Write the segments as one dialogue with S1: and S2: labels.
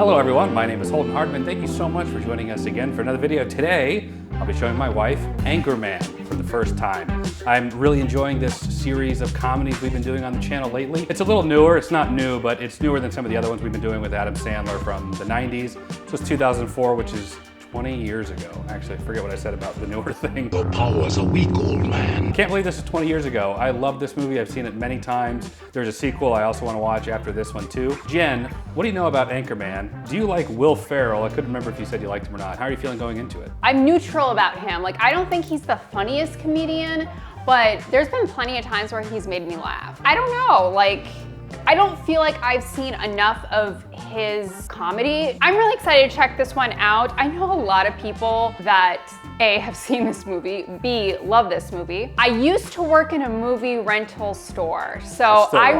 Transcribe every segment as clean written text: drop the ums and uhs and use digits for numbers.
S1: Hello everyone, my name is Holden Hardman. Thank you so much for joining us again for another video. Today, I'll be showing my wife Anchorman for the first time. I'm really enjoying this series of comedies we've been doing on the channel lately. It's a little newer, it's not new, but it's newer than some of the other ones we've been doing with Adam Sandler from the 90s. This was 2004, which is 20 years ago. Actually, I forget what I said about the newer thing.
S2: Your power's a weak old man.
S1: Can't believe this is 20 years ago. I love this movie. I've seen it many times. There's a sequel I also want to watch after this one too. Jen, what do you know about Anchorman? Do you like Will Ferrell? I couldn't remember if you said you liked him or not. How are you feeling going into it?
S3: I'm neutral about him. Like, I don't think he's the funniest comedian, but there's been plenty of times where he's made me laugh. I don't know, like, I don't feel like I've seen enough of his comedy. I'm really excited to check this one out. I know a lot of people that A, have seen this movie, B, love this movie. I used to work in a movie rental store, so I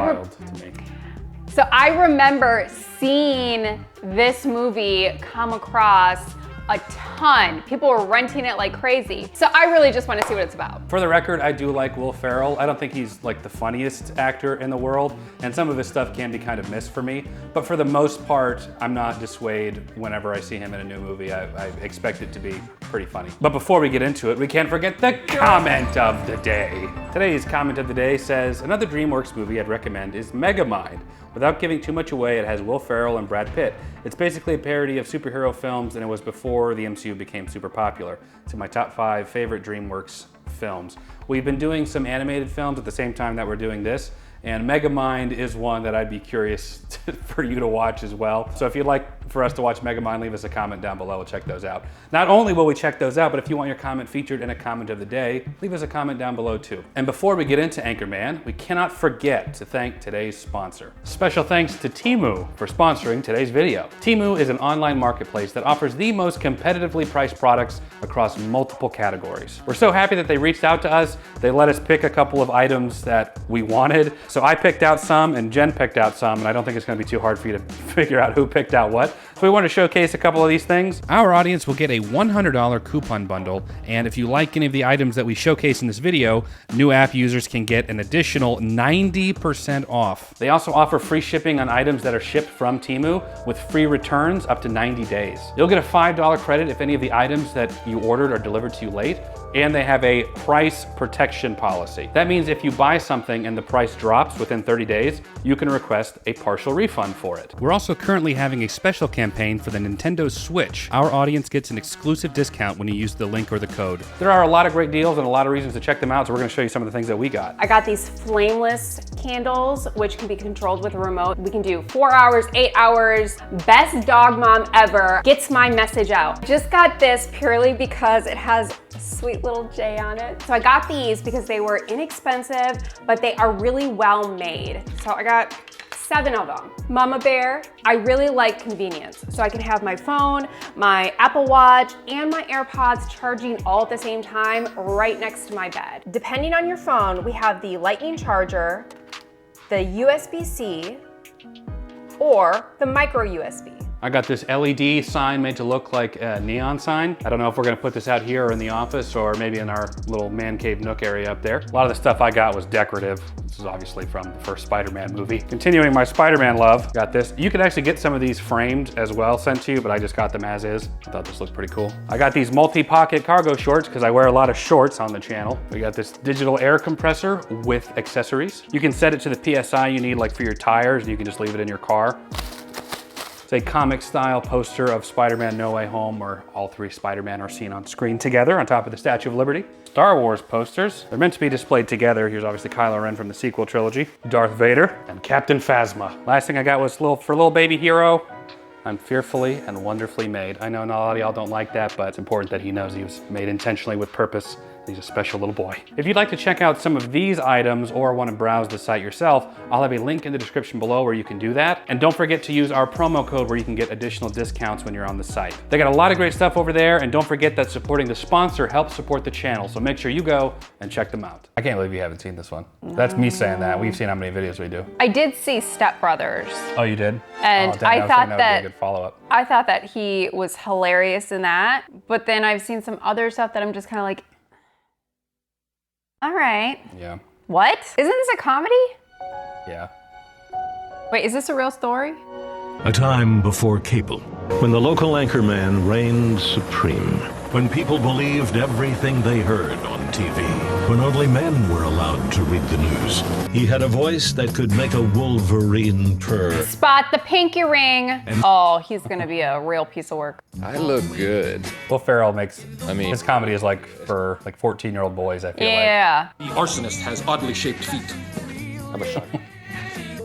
S3: remember seeing this movie come across a ton. People were renting it like crazy. So I really just want to see what it's about.
S1: For the record, I do like Will Ferrell. I don't think he's like the funniest actor in the world, and some of his stuff can be kind of missed for me. But for the most part, I'm not dissuaded whenever I see him in a new movie. I expect it to be pretty funny. But before we get into it, we can't forget the comment of the day. Today's comment of the day says, another DreamWorks movie I'd recommend is Megamind. Without giving too much away, it has Will Ferrell and Brad Pitt. It's basically a parody of superhero films, and it was before the MCU became super popular. It's in my top 5 favorite DreamWorks films. We've been doing some animated films at the same time that we're doing this, and Megamind is one that I'd be curious for you to watch as well. So if you'd like for us to watch Megamind, leave us a comment down below. We'll check those out. Not only will we check those out, but if you want your comment featured in a comment of the day, leave us a comment down below too. And before we get into Anchorman, we cannot forget to thank today's sponsor. Special thanks to Temu for sponsoring today's video. Temu is an online marketplace that offers the most competitively priced products across multiple categories. We're so happy that they reached out to us. They let us pick a couple of items that we wanted. So I picked out some and Jen picked out some, and I don't think it's gonna be too hard for you to figure out who picked out what. So we want to showcase a couple of these things. Our audience will get a $100 coupon bundle, and if you like any of the items that we showcase in this video, new app users can get an additional 90% off. They also offer free shipping on items that are shipped from Temu with free returns up to 90 days. You'll get a $5 credit if any of the items that you ordered are delivered to you late, and they have a price protection policy. That means if you buy something and the price drops within 30 days, you can request a partial refund for it. We're also currently having a special campaign for the Nintendo Switch. Our audience gets an exclusive discount when you use the link or the code. There are a lot of great deals and a lot of reasons to check them out, so we're gonna show you some of the things that we got.
S3: I got these Flameless candles, which can be controlled with a remote. We can do 4 hours, 8 hours. Best dog mom ever. Gets my message out. Just got this purely because it has a sweet little J on it. So I got these because they were inexpensive, but they are really well made. So I got 7 of them. Mama Bear, I really like convenience. So I can have my phone, my Apple Watch, and my AirPods charging all at the same time right next to my bed. Depending on your phone, we have the lightning charger, the USB-C, or the micro USB.
S1: I got this LED sign made to look like a neon sign. I don't know if we're gonna put this out here or in the office or maybe in our little man cave nook area up there. A lot of the stuff I got was decorative. This is obviously from the first Spider-Man movie. Continuing my Spider-Man love, got this. You can actually get some of these framed as well sent to you, but I just got them as is. I thought this looked pretty cool. I got these multi-pocket cargo shorts because I wear a lot of shorts on the channel. We got this digital air compressor with accessories. You can set it to the PSI you need like for your tires, and you can just leave it in your car. It's a comic style poster of Spider-Man No Way Home where all 3 Spider-Man are seen on screen together on top of the Statue of Liberty. Star Wars posters. They're meant to be displayed together. Here's obviously Kylo Ren from the sequel trilogy, Darth Vader, and Captain Phasma. Last thing I got was for little baby hero. I'm fearfully and wonderfully made. I know not a lot of y'all don't like that, but it's important that he knows he was made intentionally with purpose. He's a special little boy. If you'd like to check out some of these items or want to browse the site yourself, I'll have a link in the description below where you can do that. And don't forget to use our promo code where you can get additional discounts when you're on the site. They got a lot of great stuff over there, and don't forget that supporting the sponsor helps support the channel, so make sure you go and check them out. I can't believe you haven't seen this one. That's me saying that. We've seen how many videos we do.
S3: I did see Step Brothers.
S1: Oh, you did?
S3: And I thought that
S1: would be a good follow-up.
S3: I thought that he was hilarious in that, but then I've seen some other stuff that I'm just kind of like, all right.
S1: Yeah.
S3: What? Isn't this a comedy?
S1: Yeah.
S3: Wait, is this a real story?
S2: A time before cable, when the local anchorman reigned supreme. When people believed everything they heard on TV. When only men were allowed to read the news. He had a voice that could make a wolverine purr.
S3: Spot the pinky ring. Oh, he's gonna be a real piece of work.
S4: I look good.
S1: Will Ferrell his comedy is like for like 14-year-old boys, I feel like.
S3: Yeah.
S5: The arsonist has oddly shaped feet.
S4: I'm a shark.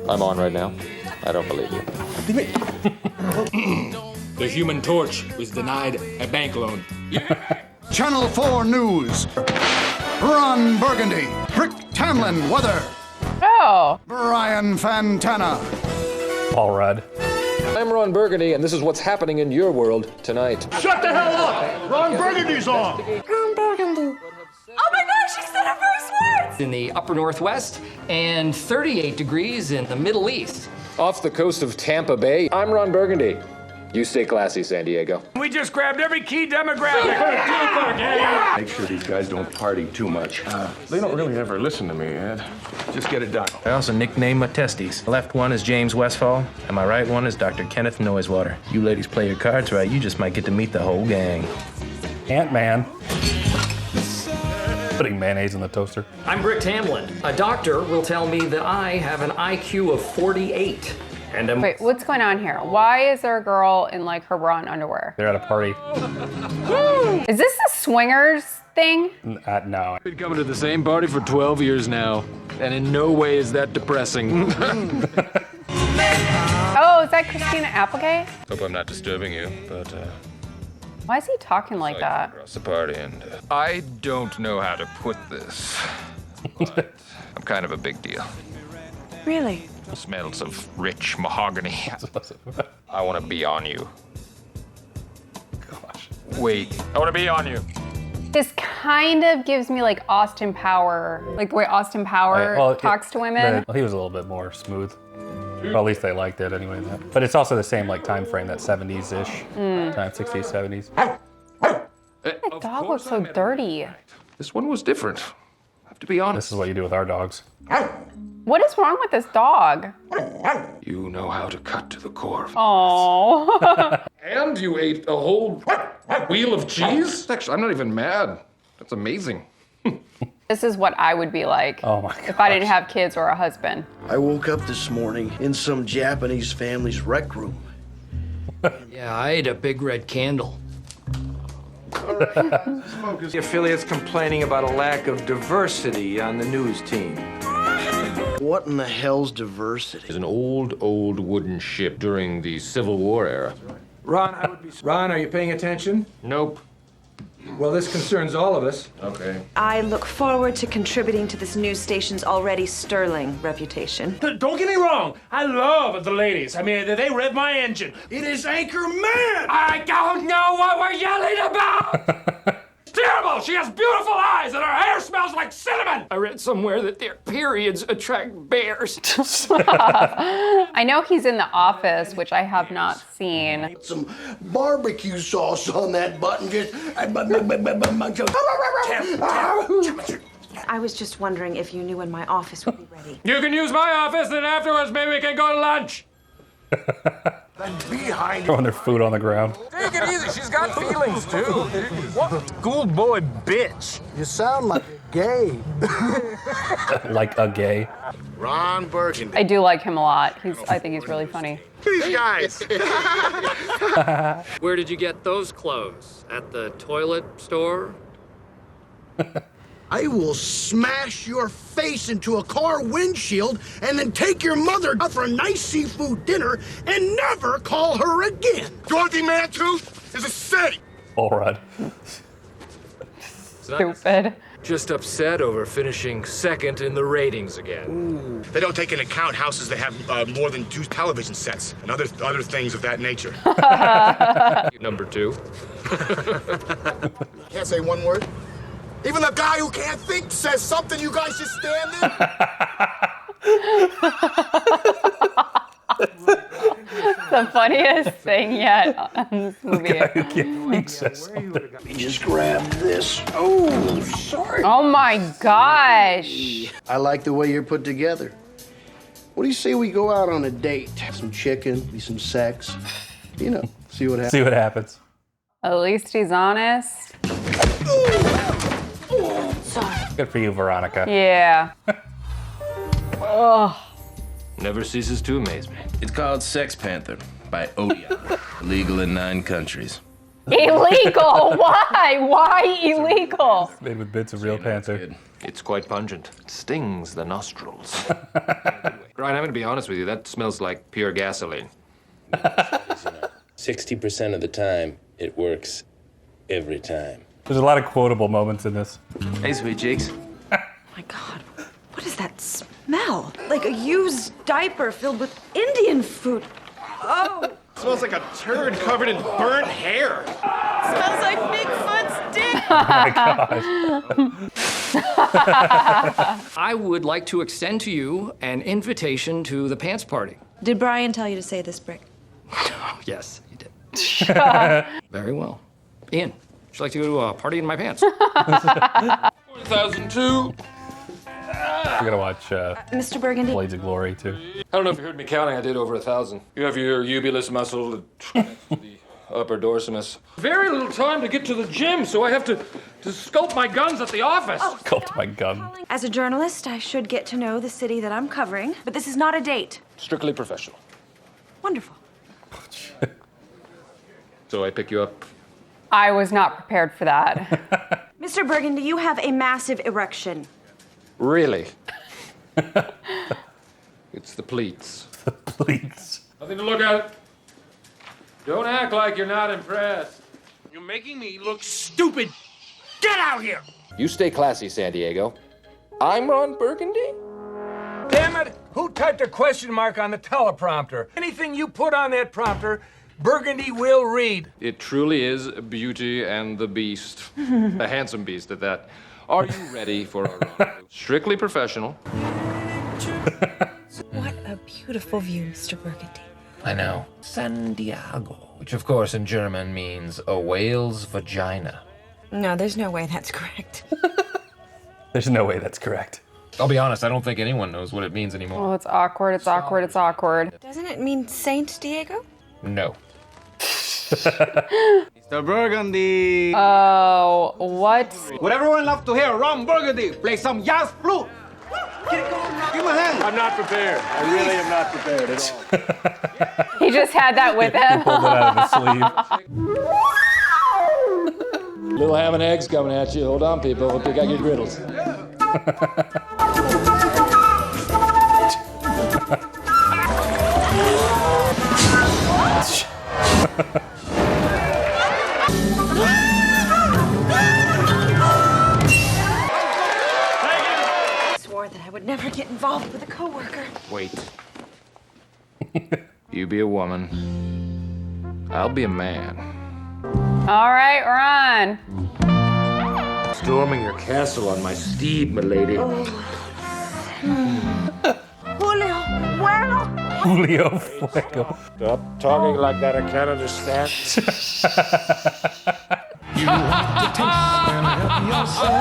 S4: I'm on right now. I don't believe you.
S5: The Human Torch was denied a bank loan.
S6: Channel 4 News. Ron Burgundy. Rick Tamlin weather.
S3: Oh.
S6: Brian Fantana.
S1: Paul Rudd.
S4: I'm Ron Burgundy, and this is what's happening in your world tonight.
S6: Shut the hell up! Ron Burgundy's on!
S7: Ron Burgundy.
S3: Oh my gosh, she said her first words!
S8: In the upper northwest and 38 degrees in the Middle East.
S4: Off the coast of Tampa Bay, I'm Ron Burgundy. You stay classy, San Diego.
S5: We just grabbed every key demographic.
S9: Make sure these guys don't party too much. They don't really ever listen to me, Ed. Just get it done.
S10: I also nicknamed my testes. The left one is James Westfall, and my right one is Dr. Kenneth Noisewater. You ladies play your cards right, you just might get to meet the whole gang.
S1: Ant-Man. Putting mayonnaise in the toaster.
S8: I'm Rick Tamlin. A doctor will tell me that I have an IQ of 48. And I'm
S3: Wait, what's going on here? Why is there a girl in like her bra and underwear?
S1: They're at a party.
S3: Is this a swingers thing?
S1: No.
S4: Been coming to the same party for 12 years now, and in no way is that depressing.
S3: Oh, is that Christina Applegate?
S4: Hope I'm not disturbing you, but
S3: Why is he talking like that?
S4: across the party, and I don't know how to put this, but I'm kind of a big deal.
S7: Really?
S4: Smells of rich mahogany. I want to be on you.
S1: Gosh.
S4: Wait, I want to be on you.
S3: This kind of gives me like Austin Power, like the way Austin Power talks to women.
S1: He was a little bit more smooth. Well, at least they liked it anyway. But it's also the same like time frame, that 70s-ish time, 60s, 70s.
S3: That dog looks so dirty.
S4: This one was different. I have to be honest.
S1: This is what you do with our dogs.
S3: What is wrong with this dog?
S4: You know how to cut to the core.
S3: Oh.
S4: And you ate a whole wheel of cheese? Actually, I'm not even mad. That's amazing.
S3: This is what I would be like
S1: Oh my
S3: if I didn't have kids or a husband.
S11: I woke up this morning in some Japanese family's rec room.
S8: Yeah, I ate a big red candle.
S10: The affiliate's complaining about a lack of diversity on the news team.
S11: What in the hell's diversity?
S4: It's an old wooden ship during the Civil War era.
S10: Ron, are you paying attention?
S4: Nope.
S10: Well, this concerns all of us.
S4: Okay.
S7: I look forward to contributing to this news station's already sterling reputation.
S5: Don't get me wrong. I love the ladies. I mean, they rev my engine. It is Anchorman. I don't know what we're yelling about. Terrible! She has beautiful eyes and her hair smells like cinnamon!
S8: I read somewhere that their periods attract bears.
S3: I know he's in The Office, which I have not seen.
S11: Some barbecue sauce on that button. Just.
S7: I was just wondering if you knew when my office would be ready.
S5: You can use my office, and afterwards maybe we can go to lunch.
S1: Throwing their food on the ground.
S5: Take it easy. She's got feelings, too. What?
S9: Schoolboy bitch.
S11: You sound like a gay.
S1: Like a gay.
S6: Ron Burgundy.
S3: I do like him a lot. I think he's really funny.
S6: These guys.
S8: Where did you get those clothes? At the toilet store?
S11: I will smash your face into a car windshield and then take your mother out for a nice seafood dinner and never call her again.
S6: Dorothy Mantooth is a city.
S1: Paul Rudd.
S3: Stupid.
S4: Just upset over finishing second in the ratings again.
S6: They don't take into account houses that have more than 2 television sets and other things of that nature.
S4: Number 2.
S6: Can't say one word. Even the guy who can't think says something. You guys just stand there.
S3: The funniest thing yet in this movie.
S11: He just grabbed this. Oh, sorry.
S3: Oh my gosh.
S11: I like the way you're put together. What do you say we go out on a date? Some chicken, be some sex. You know, see what happens.
S1: See what happens.
S3: At least he's honest.
S7: Sorry.
S1: Good for you, Veronica.
S3: Yeah. Ugh.
S10: Never ceases to amaze me. It's called Sex Panther by Odeon. Legal in 9 countries.
S3: Illegal? Why? Why illegal?
S1: Made with bits of real panther.
S5: It's quite pungent. It stings the nostrils. Ryan, I'm gonna be honest with you. That smells like pure gasoline.
S10: 60% of the time, it works every time.
S1: There's a lot of quotable moments in this.
S10: Hey, sweet cheeks.
S7: Oh my God, what is that smell? Like a used diaper filled with Indian food. Oh.
S6: Smells like a turd covered in burnt hair.
S7: Smells like Bigfoot's dick.
S1: Oh my gosh.
S8: I would like to extend to you an invitation to the pants party.
S7: Did Brian tell you to say this, Brick?
S8: Yes, he did. Very well. Ian, would you like to go to a party in my pants?
S4: 4002.
S1: We're gonna watch
S7: Mr. Burgundy.
S1: Blades of Glory too.
S4: I don't know if you heard me counting. I did over 1,000. You have your ubulus muscle, the upper dorsimus. Very little time to get to the gym, so I have to sculpt my guns at the office.
S1: Sculpt my gun.
S7: As a journalist, I should get to know the city that I'm covering, but this is not a date.
S4: Strictly professional.
S7: Wonderful.
S4: So I pick you up.
S3: I was not prepared for that.
S7: Mr. Burgundy, you have a massive erection.
S4: Really? It's the pleats.
S1: The pleats.
S4: Nothing to look at. Don't act like you're not impressed.
S5: You're making me look stupid. Get out here!
S4: You stay classy, San Diego. I'm Ron Burgundy?
S5: Damn it! Who typed a question mark on the teleprompter? Anything you put on that prompter, Burgundy will read.
S4: It truly is Beauty and the Beast. A handsome beast at that. Are you ready for a rendezvous? Strictly professional.
S7: What a beautiful view, Mr. Burgundy.
S10: I know. San Diego. Which, of course, in German means a whale's vagina.
S7: No, there's no way that's correct.
S1: There's no way that's correct.
S10: I'll be honest, I don't think anyone knows what it means anymore.
S3: Oh, it's awkward, it's awkward, it's awkward.
S7: Doesn't it mean Saint Diego?
S10: No.
S12: Mr. Burgundy!
S3: Oh, what?
S12: Would everyone love to hear Ron Burgundy play some jazz flute? Give him a hand.
S9: I'm not prepared. I really am not prepared at all.
S3: He just had that with him.
S1: Pulled it out of his sleeve.
S4: Little ham and eggs coming at you. Hold on, people. Hope you got your griddles.
S7: I swore that I would never get involved with a coworker.
S4: Wait. You be a woman. I'll be a man.
S3: All right, Ron.
S4: Storming your castle on my steed, milady.
S7: Julio, bueno.
S1: Julio Fuego.
S4: Stop talking like that. I can't understand.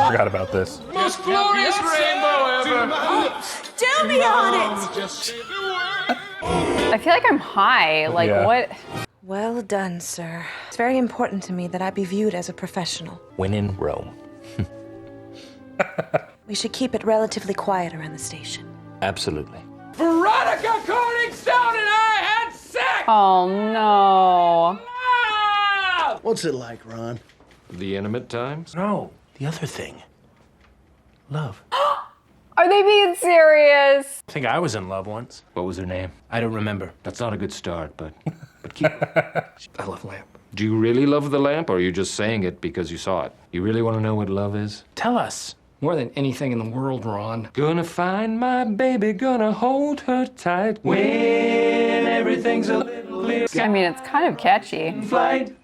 S1: Forgot about this.
S4: Most glorious rainbow ever.
S7: Still be on it.
S3: I feel like I'm high. Like,
S1: Yeah.
S3: what?
S7: Well done, sir. It's very important to me that I be viewed as a professional.
S10: When in Rome.
S7: We should keep it relatively quiet around the station.
S10: Absolutely.
S4: Veronica Corningstone and I had sex!
S3: Oh, no.
S11: What's it like, Ron?
S4: The intimate times?
S10: No, the other thing. Love.
S3: Are they being serious?
S10: I think I was in love once.
S5: What was her name?
S10: I don't remember.
S5: That's not a good start, but keep I love lamp.
S4: Do you really love the lamp, or are you just saying it because you saw it? You really want to know what love is?
S10: Tell us.
S8: More than anything in the world, Ron.
S4: Gonna find my baby, gonna hold her tight when everything's a little bit
S3: I mean, it's kind of catchy.
S4: flight.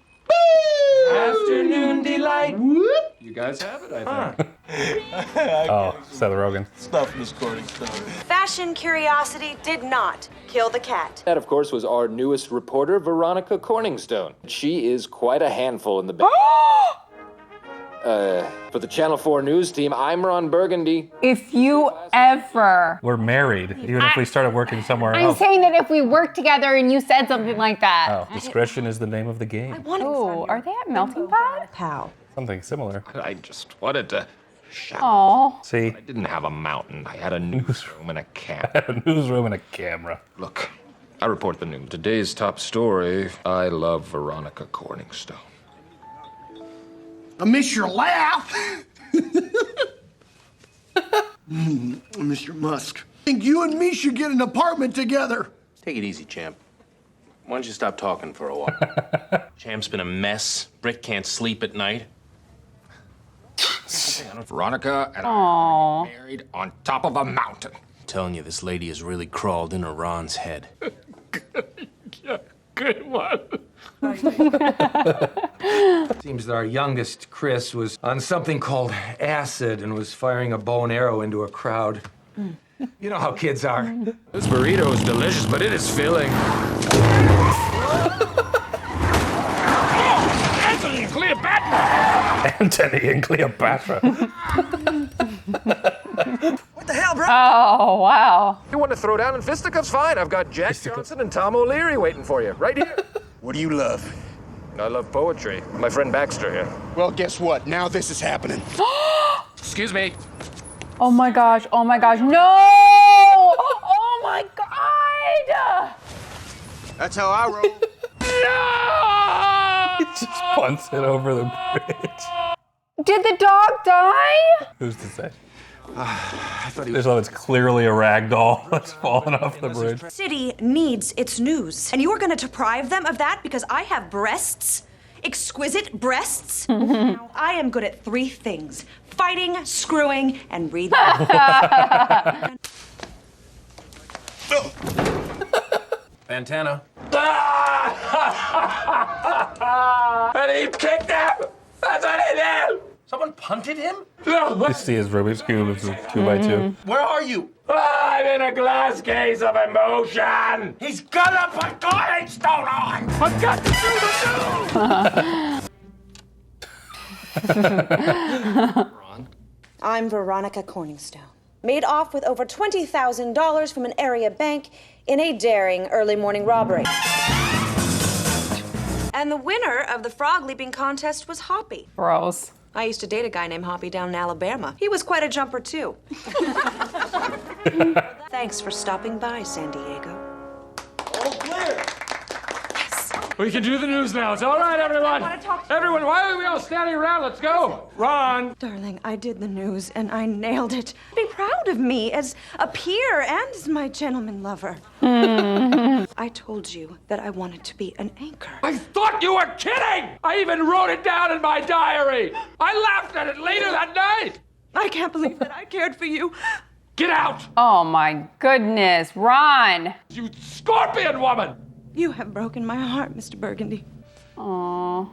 S4: Afternoon delight. You guys have it, I think.
S1: Oh, Seth Rogen.
S12: Stuff, Miss Corningstone.
S7: Fashion curiosity did not kill the cat.
S4: That, of course, was our newest reporter, Veronica Corningstone. She is quite a handful in the
S8: For the Channel 4 news team, I'm Ron Burgundy.
S3: If you ever...
S1: We're married, even if we started working somewhere
S3: I'm
S1: else.
S3: saying that if we worked together and you said something like that.
S1: Oh, discretion is the name of the game.
S3: Oh, are they at Melting Pot?
S7: How?
S1: Something similar.
S8: I just wanted to shout.
S3: Oh.
S1: See?
S8: I didn't have a mountain. I had a newsroom and a camp.
S1: A newsroom and a camera.
S8: Look, I report the news. Today's top story, I love Veronica Corningstone.
S11: I miss your laugh. Mr. Musk. I think you and me should get an apartment together.
S10: Take it easy, champ. Why don't you stop talking for a while? Champ's been a mess. Brick can't sleep at night.
S8: Veronica and I are married on top of a mountain.
S10: I'm telling you, this lady has really crawled into Ron's head.
S8: Good one.
S12: Seems that our youngest, Chris, was on something called acid and was firing a bow and arrow into a crowd. You know how kids are.
S8: This burrito is delicious, but it is filling.
S5: Anthony and Cleopatra!
S1: Anthony and Cleopatra.
S7: What the hell, bro?
S3: Oh, wow.
S8: You want to throw down in fisticuffs? Fine. I've got Jack Johnson and Tom O'Leary waiting for you, right here.
S6: What do you love?
S8: I love poetry. My friend Baxter here.
S6: Well, guess what? Now this is happening.
S8: Excuse me.
S3: Oh my gosh, oh my gosh, no! Oh my God!
S6: That's how I roll.
S1: He just punts it over the bridge.
S3: Did the dog die?
S1: Who's to say?
S12: I thought he
S1: There's one that's clearly a rag doll that's fallen off the bridge.
S7: City needs its news. And you are going to deprive them of that because I have breasts? Exquisite breasts? Now, I am good at 3 things. Fighting, screwing, and reading.
S10: Fantana.
S5: And he kicked him! That's what he did!
S10: Someone punted him?
S1: You see his Rubik's Cube, it's a 2x2.
S10: Where are you?
S5: I'm in a glass case of emotion! He's gonna put Corningstone on! I've got to do the news!
S7: I'm Veronica Corningstone. Made off with over $20,000 from an area bank in a daring early morning robbery. And the winner of the frog leaping contest was Hoppy.
S3: Gross.
S7: I used to date a guy named Hoppy down in Alabama. He was quite a jumper, too. Thanks for stopping by, San Diego.
S5: All clear! We can do the news now. It's all right, everyone.
S7: I want to talk to you.
S5: Everyone, why are we all standing around? Let's go. Ron.
S7: Darling, I did the news and I nailed it. Be proud of me as a peer and as my gentleman lover. I told you that I wanted to be an anchor.
S5: I thought you were kidding! I even wrote it down in my diary. I laughed at it later that night.
S7: I can't believe that I cared for you.
S5: Get out!
S3: Oh my goodness, Ron!
S5: You scorpion woman!
S7: You have broken my heart, Mr. Burgundy.
S3: Aww.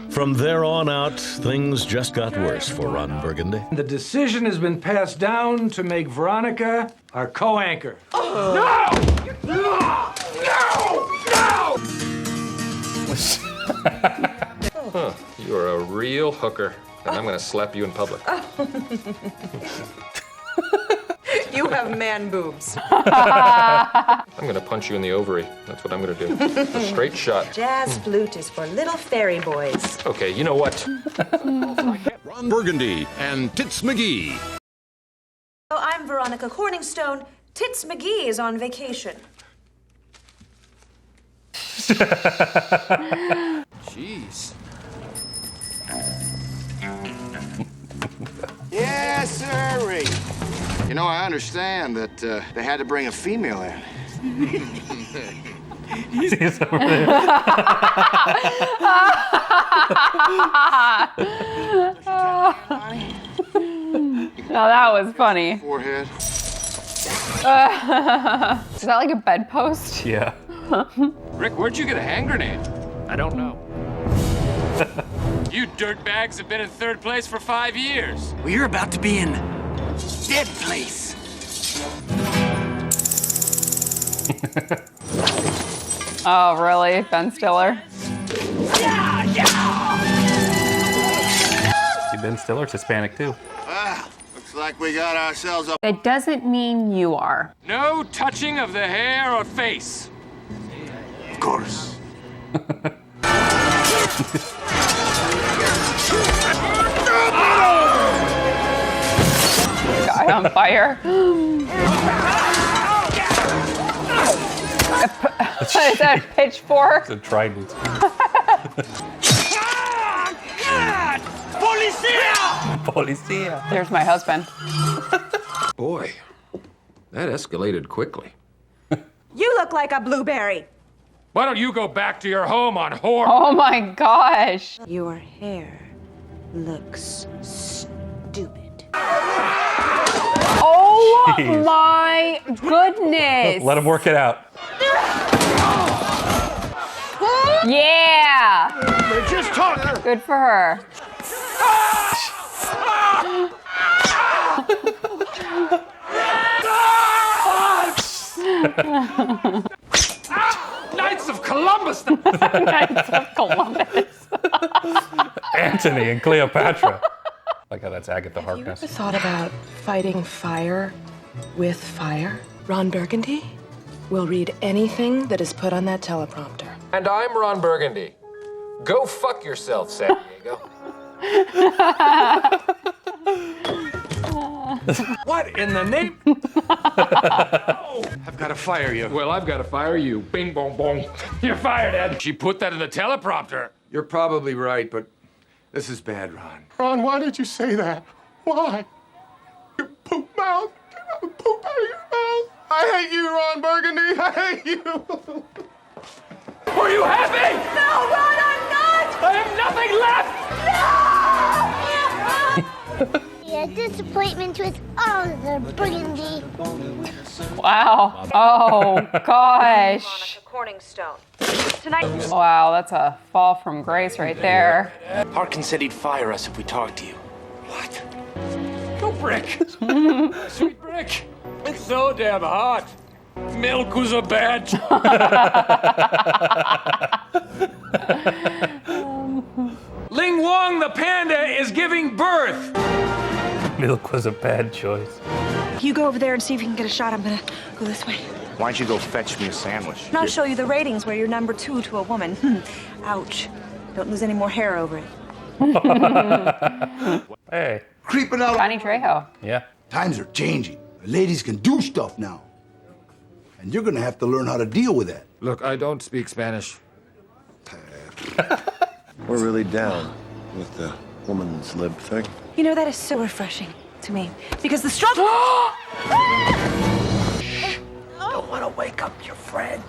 S2: From there on out, things just got worse for Ron Burgundy.
S12: The decision has been passed down to make Veronica our co-anchor.
S5: No! No! No!
S8: Huh. You are a real hooker, and I'm gonna slap you in public.
S7: You have man boobs.
S8: I'm gonna punch you in the ovary. That's what I'm gonna do. A straight shot.
S7: Jazz flute is for little fairy boys.
S8: Okay, you know what?
S13: Ron Burgundy and Tits McGee.
S7: Oh, I'm Veronica Corningstone. Tits McGee is on vacation.
S8: Jeez.
S6: Yes, sir. You know, I understand that they had to bring a female in.
S3: Now that was funny.
S6: Forehead.
S3: Is that like a bedpost?
S1: Yeah.
S4: Rick, where'd you get a hand grenade?
S8: I don't know.
S4: You dirtbags have been in 3rd place for 5 years.
S11: Well, you're about to be in dead place.
S3: Oh, really? Ben Stiller?
S1: He Ben Stiller's Hispanic too.
S6: Well, looks like we got ourselves a...
S3: That doesn't mean you are.
S4: No touching of the hair or face.
S6: Of course.
S3: Guy on fire. Is that a pitchfork?
S1: It's a trident. Policia!
S3: There's my husband.
S4: Boy, that escalated quickly.
S7: You look like a blueberry.
S4: Why don't you go back to your home on Horde?
S3: Oh my gosh.
S7: Your hair looks stupid.
S3: Oh
S1: Jeez.
S3: my goodness.
S1: Let him work it out.
S3: Yeah.
S11: We're just talking.
S3: Good for her.
S4: Knights of Columbus!
S3: Knights of Columbus.
S1: Antony and Cleopatra. Like how that's Agatha Harkness.
S14: Ever thought about fighting fire with fire? Ron Burgundy will read anything that is put on that teleprompter.
S8: And I'm Ron Burgundy. Go fuck yourself, San Diego.
S12: What in the name? I've got to fire you.
S4: Well, I've got to fire you. Bing, bong, bong. You're fired, Ed. She put that in the teleprompter.
S12: You're probably right, but this is bad, Ron.
S11: Ron, why did you say that? Why? Your poop mouth? Get poop out of your mouth. I hate you, Ron Burgundy. I hate you.
S4: Were you happy?
S7: No, Ron, I'm not!
S4: I have nothing left!
S15: Yeah, disappointment with Oliver Burgundy.
S3: Wow. Oh gosh.
S7: Corningstone. Tonight.
S3: Wow, that's a fall from grace right there.
S10: Harkin said he'd fire us if we talked to you.
S4: What? Go Brick. Sweet Brick. It's so damn hot. Milk was a bad choice.
S12: Ling Wong the panda is giving birth.
S1: Milk was a bad choice.
S7: You go over there and see if you can get a shot. I'm gonna go this way.
S9: Why don't you go fetch me a sandwich?
S7: And I'll show you the ratings where you're number 2 to a woman. Ouch. Don't lose any more hair over it.
S1: Hey.
S11: Creeping out.
S3: Johnny Trejo.
S1: Yeah.
S11: Times are changing. Ladies can do stuff now. And you're gonna have to learn how to deal with that.
S4: Look, I don't speak Spanish.
S9: We're really down with the woman's lib thing.
S7: You know, that is so refreshing to me. Because the struggle...
S11: Don't want to wake up your friend.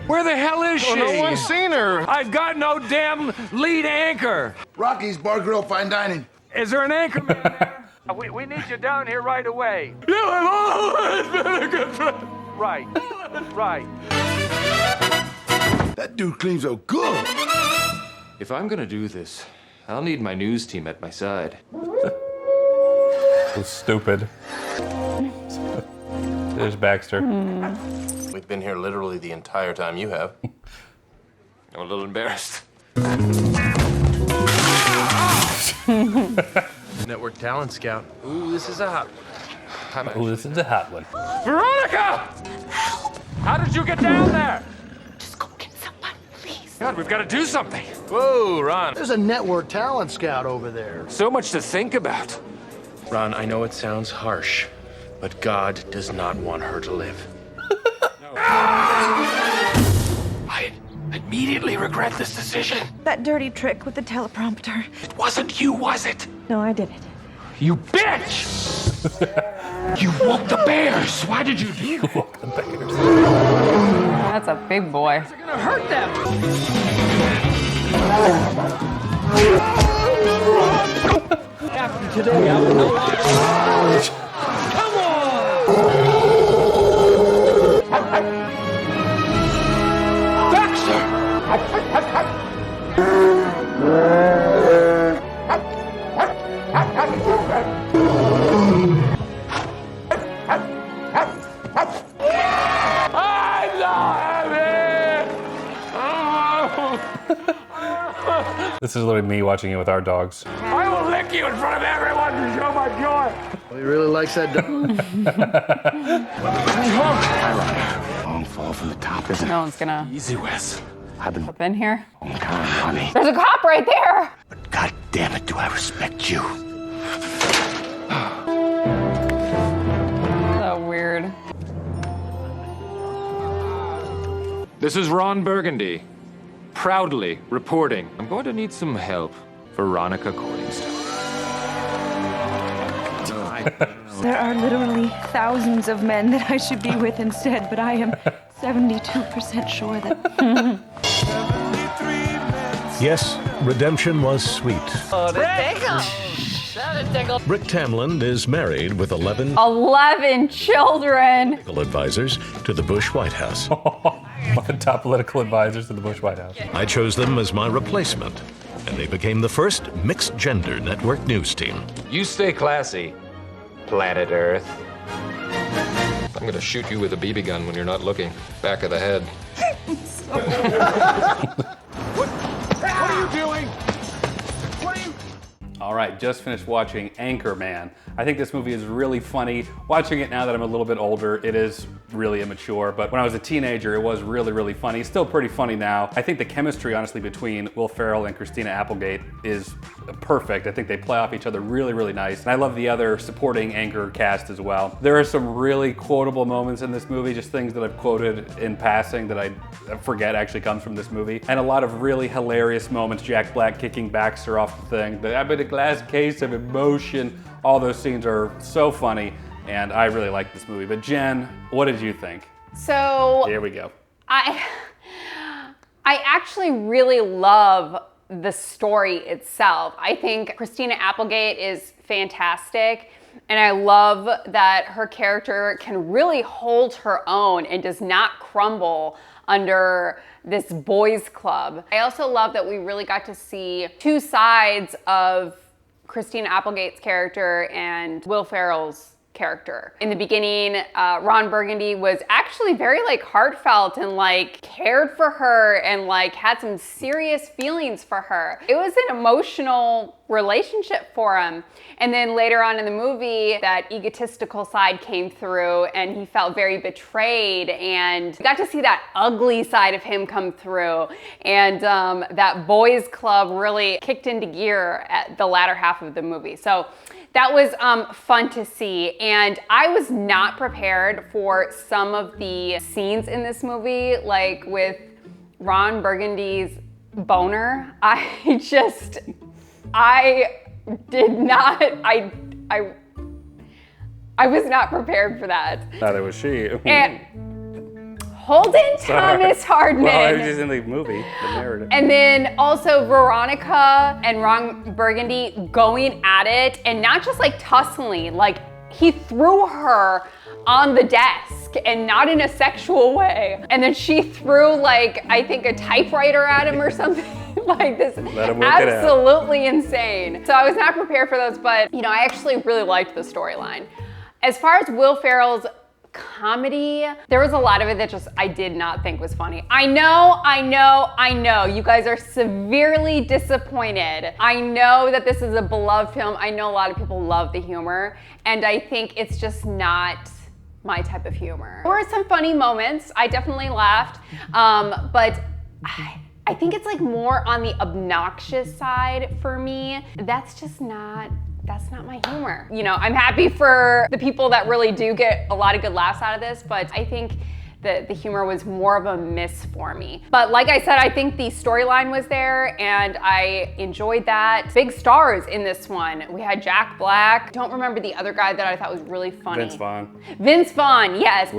S12: Where the hell is she?
S9: No one's seen her.
S12: I've got no damn lead anchor.
S11: Rocky's Bar Grill Fine Dining.
S12: Is there an anchorman there? We need you down here right away.
S4: You have always been a good friend.
S12: Right. Right.
S11: That dude cleans up good.
S4: If I'm gonna do this, I'll need my news team at my side.
S1: So stupid. There's Baxter.
S9: We've been here literally the entire time you have.
S4: I'm a little embarrassed.
S10: Network talent scout. Ooh, this is a hot one.
S1: Oh, this is a hot one.
S4: Veronica! How did you get down there?
S15: Just go get someone, please.
S4: God, we've got to do something.
S10: Whoa, Ron.
S11: There's a network talent scout over there.
S4: So much to think about.
S10: Ron, I know it sounds harsh, but God does not want her to live.
S5: I immediately regret this decision.
S7: That dirty trick with the teleprompter.
S5: It wasn't you, was it?
S7: No, I did it.
S5: You bitch! You woke the bears. Why did you do that?
S1: Woke the bears.
S3: That's a big boy.
S5: It's gonna hurt them.
S4: After today, I will no longer...
S5: Come on! Baxter!
S4: I'm not happy! Oh.
S1: This is literally me watching it with our dogs.
S5: I will lick you in front of everyone to show my joy.
S11: He really likes that dog.
S6: Long fall from the top, isn't it?
S3: No one's gonna
S6: Easy, Wes. I've been
S3: up in here.
S6: long time, honey.
S3: There's a cop right there.
S6: But God damn it, do I respect you.
S3: So weird.
S4: This is Ron Burgundy, proudly reporting. I'm going to need some help. Veronica Corningstone.
S7: There are literally thousands of men that I should be with instead, but I am 72% sure that.
S2: Yes, redemption was sweet. Rick Tamland is married with 11
S3: children.
S2: political advisors to the Bush White House.
S1: One of the top political advisors to the Bush White House.
S2: I chose them as my replacement, and they became the first mixed-gender network news team.
S8: You stay classy, planet Earth.
S4: I'm gonna shoot you with a BB gun when you're not looking. Back of the head.
S5: What are you doing? What are you...
S1: All right, just finished watching Anchorman. I think this movie is really funny. Watching it now that I'm a little bit older, it is really immature, but when I was a teenager, it was really, really funny. Still pretty funny now. I think the chemistry, honestly, between Will Ferrell and Christina Applegate is perfect. I think they play off each other really, really nice. And I love the other supporting anchor cast as well. There are some really quotable moments in this movie, just things that I've quoted in passing that I forget actually comes from this movie. And a lot of really hilarious moments. Jack Black kicking Baxter off the thing. I'm in a glass case of emotion. All those scenes are so funny, and I really like this movie. But Jen, what did you think?
S3: So
S1: Here we go.
S3: I actually really love the story itself. I think Christina Applegate is fantastic, and I love that her character can really hold her own and does not crumble under this boys club. I also love that we really got to see two sides of Christina Applegate's character and Will Ferrell's character. In the beginning, Ron Burgundy was actually very heartfelt and cared for her and had some serious feelings for her. It was an emotional relationship for him. And then later on in the movie, that egotistical side came through and he felt very betrayed, and got to see that ugly side of him come through. And that boys club really kicked into gear at the latter half of the movie. So that was fun to see, and I was not prepared for some of the scenes in this movie, like with Ron Burgundy's boner. I was not prepared for that.
S1: Neither was she.
S3: And Holden Thomas Hardman.
S1: Well, I was just in the movie, the narrative.
S3: And then also Veronica and Ron Burgundy going at it, and not just tussling, he threw her on the desk, and not in a sexual way. And then she threw I think a typewriter at him or something. This is absolutely insane. So I was not prepared for those, but I actually really liked the storyline. As far as Will Ferrell's comedy, there was a lot of it that I did not think was funny. I know. You guys are severely disappointed. I know that this is a beloved film. I know a lot of people love the humor, and I think it's just not my type of humor. There were some funny moments. I definitely laughed, but I think it's more on the obnoxious side for me. That's not my humor. I'm happy for the people that really do get a lot of good laughs out of this, but I think the humor was more of a miss for me. But like I said, I think the storyline was there, and I enjoyed that. Big stars in this one. We had Jack Black. Don't remember the other guy that I thought was really funny. Vince Vaughn, yes.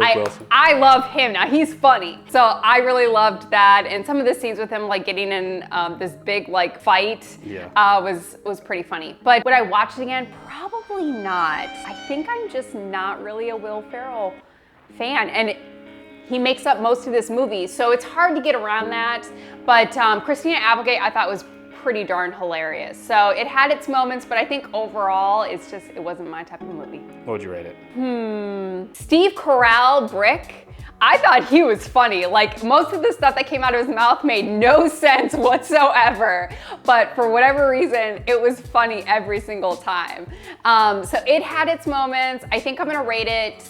S3: I love him. Now he's funny. So I really loved that, and some of the scenes with him getting in this big fight was pretty funny. But would I watch it again? Probably not. I think I'm just not really a Will Ferrell fan, and he makes up most of this movie, so it's hard to get around that. But Christina Applegate I thought was pretty darn hilarious. So it had its moments, but I think overall it wasn't my type of movie.
S1: What would you rate it?
S3: Steve Carell, Brick, I thought he was funny. Like, most of the stuff that came out of his mouth made no sense whatsoever. But for whatever reason, it was funny every single time. So it had its moments. I think I'm gonna rate it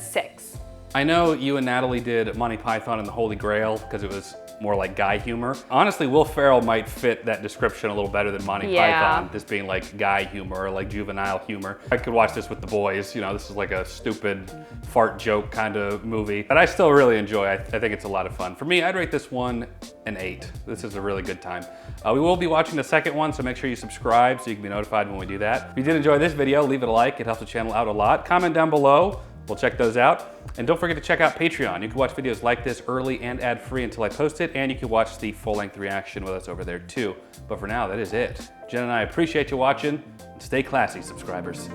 S3: 6.
S1: I know you and Natalie did Monty Python and the Holy Grail because it was more like guy humor. Honestly, Will Ferrell might fit that description a little better than Monty Python, this being like guy humor or like juvenile humor. I could watch this with the boys, you know, this is like a stupid fart joke kind of movie, but I still really enjoy it. I think it's a lot of fun. For me, I'd rate this one an 8. This is a really good time. We will be watching the second one, so make sure you subscribe so you can be notified when we do that. If you did enjoy this video, leave it a like. It helps the channel out a lot. Comment down below. We'll check those out. And don't forget to check out Patreon. You can watch videos like this early and ad-free until I post it, and you can watch the full-length reaction with us over there too. But for now, that is it. Jen and I appreciate you watching, and stay classy, subscribers.